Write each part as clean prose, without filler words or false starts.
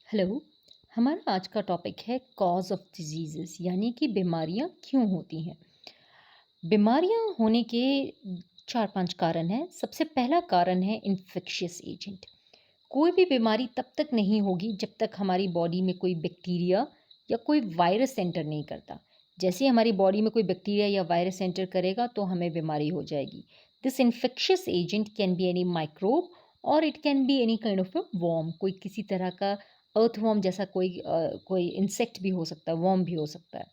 Hello. हमारा आज का टॉपिक है कॉज ऑफ डिजीजेस यानी कि बीमारियां क्यों होती हैं। बीमारियां होने के चार पांच कारण हैं। सबसे पहला कारण है इन्फेक्शियस एजेंट। कोई भी बीमारी तब तक नहीं होगी जब तक हमारी बॉडी में कोई बैक्टीरिया या कोई वायरस एंटर नहीं करता। जैसे ही हमारी बॉडी में कोई बैक्टीरिया या वायरस एंटर करेगा तो हमें बीमारी हो जाएगी। This infectious agent can be any microbe और it can be any kind of a worm, कोई किसी तरह का अर्थ वॉर्म जैसा कोई इंसेक्ट भी हो सकता है, वॉर्म भी हो सकता है।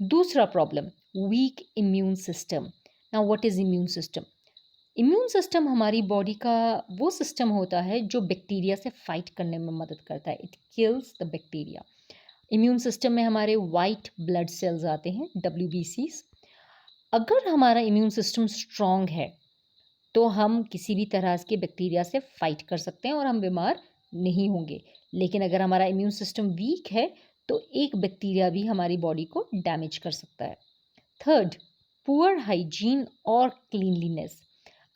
दूसरा problem, week immune system. Now what is immune system? Immune system हमारी बॉडी का वो सिस्टम होता है जो बैक्टीरिया से फाइट करने में मदद करता है। It kills the bacteria. Immune system में हमारे वाइट ब्लड सेल्स आते हैं, WBCs। अगर हमारा इम्यून सिस्टम स्ट्रांग है तो हम किसी भी तरह के बैक्टीरिया से फाइट कर सकते हैं और हम बीमार नहीं होंगे। लेकिन अगर हमारा इम्यून सिस्टम वीक है तो एक बैक्टीरिया भी हमारी बॉडी को डैमेज कर सकता है। थर्ड, पुअर हाइजीन और क्लीनलीनेस।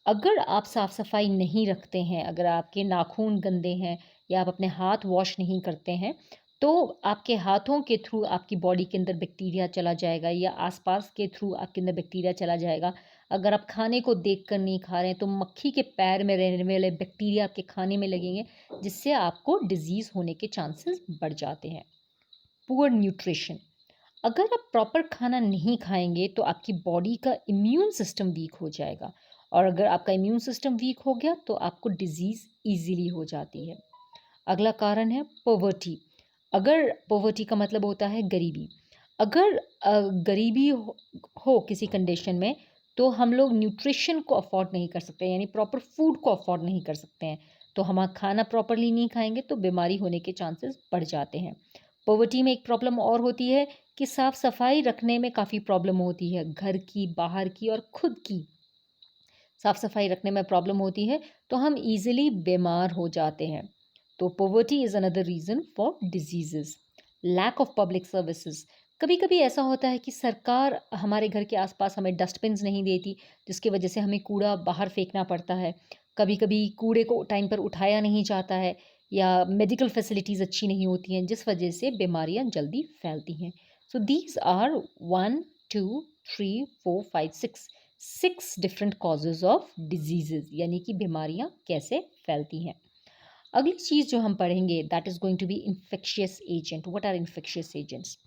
अगर आप साफ सफाई नहीं रखते हैं, अगर आपके नाखून गंदे हैं या आप अपने हाथ वॉश नहीं करते हैं, तो आपके हाथों के थ्रू आपकी बॉडी के अंदर बैक्टीरिया चला जाएगा या आसपास के थ्रू आपके अंदर बैक्टीरिया चला जाएगा। अगर आप खाने को देखकर नहीं खा रहे हैं तो मक्खी के पैर में रहने वाले बैक्टीरिया आपके खाने में लगेंगे, जिससे आपको डिजीज़ होने के चांसेस बढ़ जाते हैं। Poor nutrition. अगर आप प्रॉपर खाना नहीं खाएंगे तो आपकी बॉडी का इम्यून सिस्टम वीक हो जाएगा, और अगर आपका इम्यून सिस्टम वीक हो गया तो आपको डिजीज़ ईजिली हो जाती है। अगला कारण है पॉवर्टी। अगर पॉवर्टी का मतलब होता है गरीबी। अगर गरीबी हो किसी कंडीशन में तो हम लोग न्यूट्रिशन को अफोर्ड नहीं कर सकते, यानी प्रॉपर फूड को अफोर्ड नहीं कर सकते हैं। तो हम खाना प्रॉपरली नहीं खाएंगे तो बीमारी होने के चांसेस बढ़ जाते हैं। पॉवर्टी में एक प्रॉब्लम और होती है कि साफ सफाई रखने में काफ़ी प्रॉब्लम होती है, घर की, बाहर की और खुद की साफ सफाई रखने में प्रॉब्लम होती है, तो हम इजीली बीमार हो जाते हैं। तो poverty is another reason for diseases. Lack of public services. कभी कभी ऐसा होता है कि सरकार हमारे घर के आसपास हमें डस्टबिन्स नहीं देती, जिसकी वजह से हमें कूड़ा बाहर फेंकना पड़ता है। कभी कभी कूड़े को टाइम पर उठाया नहीं जाता है, या मेडिकल फैसिलिटीज़ अच्छी नहीं होती हैं, जिस वजह से बीमारियां जल्दी फैलती हैं। So these are 1 2 3 4 5 6 6 different causes of diseases, यानी कि बीमारियां कैसे फैलती हैं। अगली चीज़ जो हम पढ़ेंगे that is going to be infectious agent. What are infectious agents?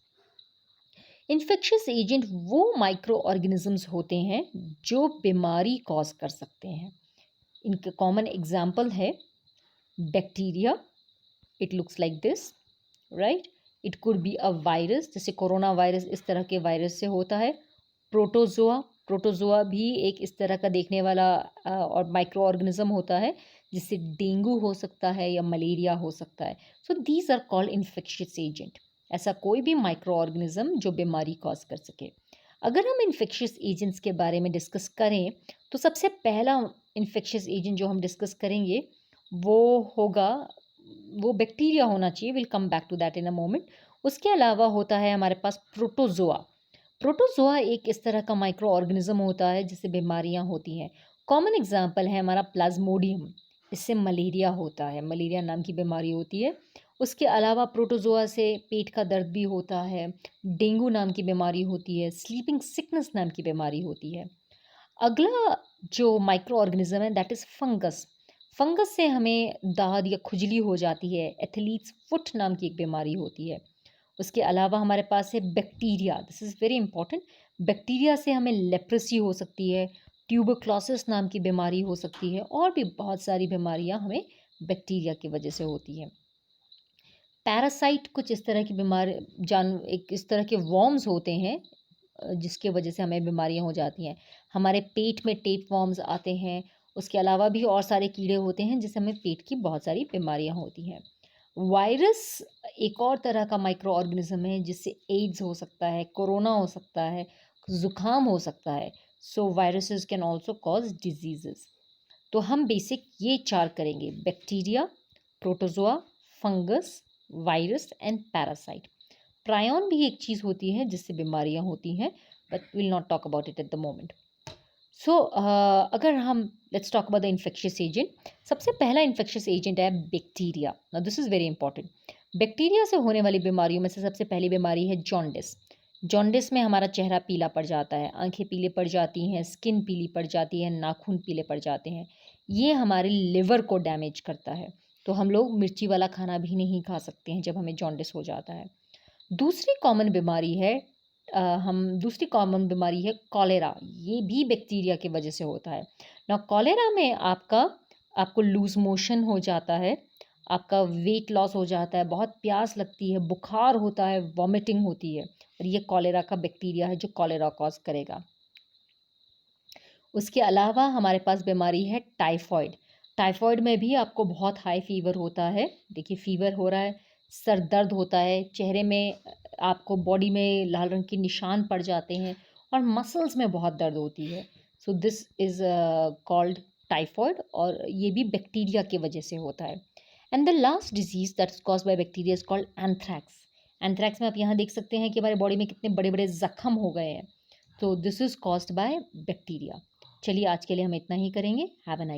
Infectious agent वो माइक्रो ऑर्गेनिजम्स होते हैं जो बीमारी कॉज कर सकते हैं। इनके कॉमन एग्जाम्पल है bacteria. It looks like this, right? It could be a virus, जैसे कोरोना वायरस इस तरह के वायरस से होता है। प्रोटोजोआ, प्रोटोजोआ भी एक इस तरह का देखने वाला और माइक्रो ऑर्गेनिज्म होता है, जिससे डेंगू हो सकता है या मलेरिया हो सकता है। So these are called infectious agent. ऐसा कोई भी माइक्रो ऑर्गेनिज्म जो बीमारी कॉज कर सके। अगर हम इन्फेक्शियस एजेंट्स के बारे में डिस्कस करें तो सबसे पहला इन्फेक्शियस एजेंट जो हम डिस्कस करेंगे वो होगा, वो बैक्टीरिया होना चाहिए। Will come back to that in a moment. उसके अलावा होता है हमारे पास प्रोटोजोआ। प्रोटोजोआ एक इस तरह का माइक्रो ऑर्गेनिज्म होता है जिससे बीमारियां होती हैं। कॉमन एग्जाम्पल है हमारा प्लाज्मोडियम। इससे मलेरिया होता है, मलेरिया नाम की बीमारी होती है। उसके अलावा प्रोटोजोआ से पेट का दर्द भी होता है, डेंगू नाम की बीमारी होती है, स्लीपिंग सिकनेस नाम की बीमारी होती है। अगला जो माइक्रो ऑर्गेनिज्म है दैट इज़ फंगस। फंगस से हमें दाद या खुजली हो जाती है। एथलीट्स फुट नाम की एक बीमारी होती है। उसके अलावा हमारे पास है bacteria. This is very important. Bacteria से हमें लेप्रेसी हो सकती है, ट्यूबरक्लोसिस नाम की बीमारी हो सकती है, और भी बहुत सारी बीमारियां हमें बैक्टीरिया की वजह से होती हैं। पैरासाइट कुछ इस तरह की बीमारी, जान एक इस तरह के वॉर्म्स होते हैं जिसके वजह से हमें बीमारियां हो जाती हैं। हमारे पेट में टेप वॉर्म्स आते हैं। उसके अलावा भी और सारे कीड़े होते हैं जिससे हमें पेट की बहुत सारी बीमारियां होती हैं। वायरस एक और तरह का माइक्रो ऑर्गेनिज्म है जिससे एड्स हो सकता है, कोरोना हो सकता है, जुकाम हो सकता है। सो viruses can also cause diseases. तो हम बेसिक ये चार करेंगे: bacteria, protozoa, fungus, virus and parasite. Prion भी एक चीज़ होती है जिससे बीमारियां होती हैं, but will not talk about it at the moment. अगर हम let's talk about the infectious agent. सबसे पहला इन्फेक्शियस एजेंट है bacteria. Now this is very important. Bacteria से होने वाली बीमारियों में से सबसे पहली बीमारी है जॉन्डिस। जॉन्डिस में हमारा चेहरा पीला पड़ जाता है, आंखें पीले पड़ जाती हैं, स्किन पीली पड़ जाती है, नाखून पीले पड़ जाते हैं। ये हमारे लिवर को डैमेज करता है, तो हम लोग मिर्ची वाला खाना भी नहीं खा सकते हैं जब हमें जॉन्डिस हो जाता है। दूसरी कॉमन बीमारी है दूसरी कॉमन बीमारी है कॉलेरा। ये भी बैक्टीरिया की वजह से होता है। ना कॉलेरा में आपको लूज मोशन हो जाता है, आपका वेट लॉस हो जाता है, बहुत प्यास लगती है, बुखार होता है, वॉमिटिंग होती है, और ये कॉलेरा का बैक्टीरिया है जो कॉलेरा कॉज करेगा। उसके अलावा हमारे पास बीमारी है टाइफॉइड। टाइफॉइड में भी आपको बहुत हाई फीवर होता है। देखिए, फीवर हो रहा है, सर दर्द होता है, चेहरे में आपको बॉडी में लाल रंग के निशान पड़ जाते हैं, और मसल्स में बहुत दर्द होती है। So this is called typhoid, और ये भी बैक्टीरिया की वजह से होता है। And the last disease that's caused by bacteria is called anthrax. Anthrax में आप यहाँ देख सकते हैं कि हमारे बॉडी में कितने बड़े बड़े जख्म हो गए हैं। तो this is caused by bacteria. चलिए, आज के लिए हम इतना ही करेंगे। Have a nice